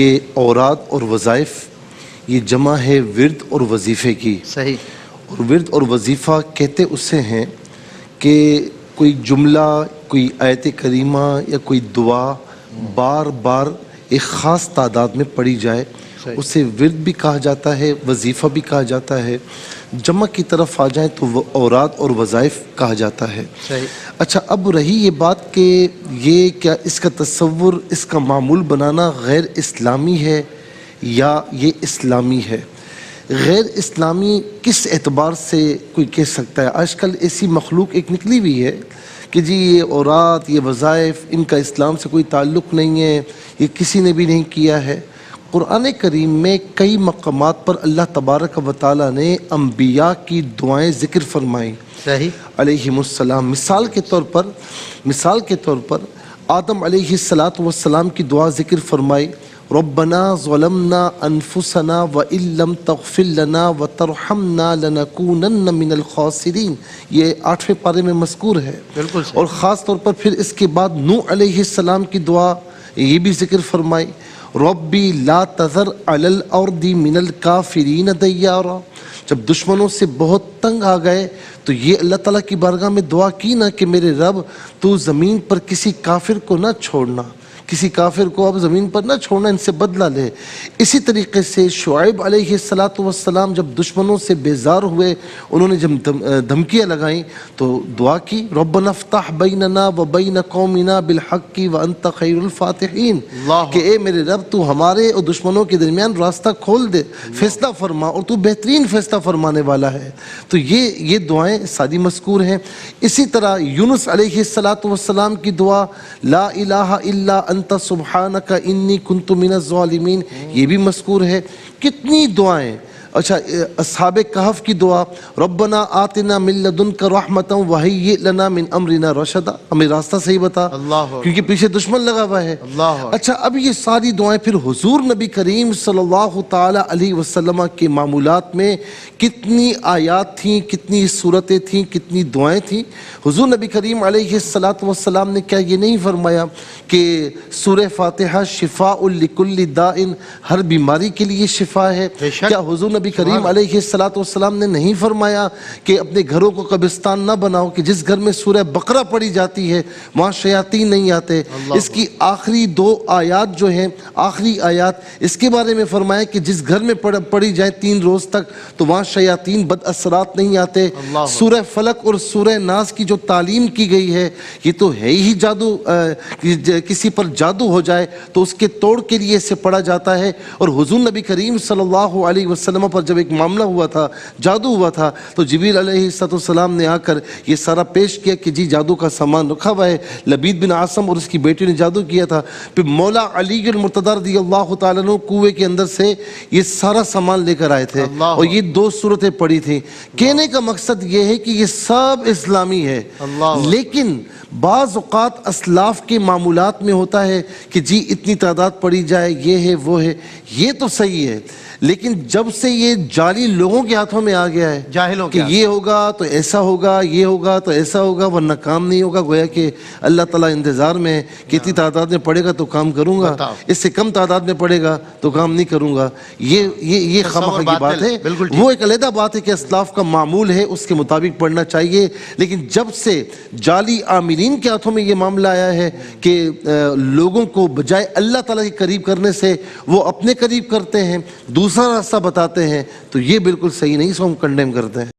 یہ اوراد اور وظائف یہ جمع ہے ورد اور وظیفے کی. صحیح. اور ورد اور وظیفہ کہتے اسے ہیں کہ کوئی جملہ، کوئی آیت کریمہ یا کوئی دعا بار بار ایک خاص تعداد میں پڑھی جائے، اسے ورد بھی کہا جاتا ہے، وظیفہ بھی کہا جاتا ہے. جمع کی طرف آ جائیں تو اوراد اور وظائف کہا جاتا ہے. اچھا، اب رہی یہ بات کہ یہ کیا اس کا تصور، اس کا معمول بنانا غیر اسلامی ہے یا یہ اسلامی ہے؟ غیر اسلامی کس اعتبار سے کوئی کہہ سکتا ہے؟ آج کل ایسی مخلوق ایک نکلی ہوئی ہے کہ جی یہ اوراد، یہ وظائف، ان کا اسلام سے کوئی تعلق نہیں ہے، یہ کسی نے بھی نہیں کیا ہے. قرآن کریم میں کئی مقامات پر اللہ تبارک و تعالیٰ نے انبیاء کی دعائیں ذکر فرمائیں علیہم السلام. مثال کے طور پر آدم علیہ السلام کی دعا ذکر فرمائی، ربنا ظلمنا انفسنا وان لم تغفر لنا وترحمنا لنکونن من الخاسرین. یہ 8ویں پارے میں مذکور ہے. اور خاص طور پر پھر اس کے بعد نوح علیہ السلام کی دعا یہ بھی ذکر فرمائی، ربی لا تذر علی الارض من الکافرین دیارا. جب دشمنوں سے بہت تنگ آ گئے تو یہ اللہ تعالیٰ کی بارگاہ میں دعا کی نا کہ میرے رب تو زمین پر کسی کافر کو نہ چھوڑنا، کسی کافر کو اب زمین پر نہ چھوڑنا، ان سے بدلہ لے. اسی طریقے سے شعیب علیہ السلام جب دشمنوں سے بیزار ہوئے، انہوں نے جب دھمکیاں لگائیں تو دعا کی، ربنا افتح بیننا وبین قومنا بالحق وانت خیر الفاتحین، کہ اے میرے رب تو ہمارے اور دشمنوں کے درمیان راستہ کھول دے، فیصلہ فرما، اور تو بہترین فیصلہ فرمانے والا ہے. تو یہ دعائیں ساری مذکور ہیں. اسی طرح یونس علیہ السلام کی دعا، لا الہ الا انت سبحانک انی کنت من الظالمین، یہ بھی مذکور ہے. کتنی دعائیں. اچھا، اصحاب کہف کی دعا، ربنا آتنا من لدنک رحمتا وہیئ لنا من امرنا رشدا، ہمیں راستہ صحیح بتا، کیونکہ پیچھے دشمن لگا ہوا ہے. اچھا، اب یہ ساری دعائیں پھر حضور نبی کریم صلی اللہ تعالی علیہ وسلم کے معمولات میں کتنی آیات تھیں، کتنی صورتیں تھیں، کتنی دعائیں تھیں. حضور نبی کریم علیہ السلام نے کیا یہ نہیں فرمایا کہ سورہ فاتحہ شفاء لکل داء، ہر بیماری کے لیے شفا ہے؟ کیا حضور نبی کریم علیہ السلام نے نہیں فرمایا کہ اپنے گھروں کو قبرستان نہ بناؤ، کہ جس گھر میں سورہ بقرہ پڑھی جاتی ہے وہاں شیاطین نہیں آتے؟ اس کی آخری 2 آیات جو ہیں، آخری آیات، اس کے بارے میں فرمایا کہ جس گھر میں پڑھی جائے 3 روز تک تو وہاں شیاطین بد اثرات نہیں آتے. سورہ فلق اور سورہ ناس کی جو تعلیم کی گئی ہے، یہ تو ہے ہی جادو، کسی پر جادو ہو جائے تو اس کے توڑ کے لیے اسے پڑھا جاتا ہے. اور حضور نبی کریم صلی اللہ علیہ وسلم پر جب ایک معاملہ ہوا تھا، جادو ہوا تھا، تو جبریل علیہ السلام نے آ کر یہ سارا پیش کیا کہ جی جادو کا سامان رکھا ہوا ہے. لبید بن عاصم اور اس کی بیٹی نے جادو کیا تھا. پھر مولا علی المرتضی رضی اللہ تعالیٰ عنہ کنویں کے اندر سے یہ سارا سامان لے کر آئے تھے اور یہ 2 صورتیں پڑھی تھیں. کہنے کا مقصد یہ ہے کہ یہ سب اسلامی ہے، لیکن بعض اوقات اسلاف کے معمولات میں ہوتا ہے کہ جی اتنی تعداد پڑھی جائے، یہ ہے وہ ہے، یہ تو صحیح ہے. لیکن جب سے یہ جعلی لوگوں کے ہاتھوں میں آ گیا ہے، جاہلوں کہ یہ ہوگا تو ایسا ہوگا، یہ ہوگا تو ایسا ہوگا، ورنہ کام نہیں ہوگا، گویا کہ اللہ تعالیٰ انتظار میں ہے کہ اتنی تعداد میں پڑھے گا تو کام کروں گا، اس سے کم تعداد میں پڑھے گا تو کام نہیں کروں گا. یہ خامخواہ کی بات ہے. وہ ایک علیحدہ بات ہے کہ اسلاف کا معمول ہے، اس کے مطابق پڑھنا چاہیے. لیکن جب سے جعلی عاملین کے ہاتھوں میں یہ معاملہ آیا ہے کہ لوگوں کو بجائے اللہ تعالیٰ کے قریب کرنے سے وہ اپنے قریب کرتے ہیں، دوسرا راستہ بتاتے ہیں، تو یہ بالکل صحیح نہیں، اس کو ہم کنڈیم کرتے ہیں.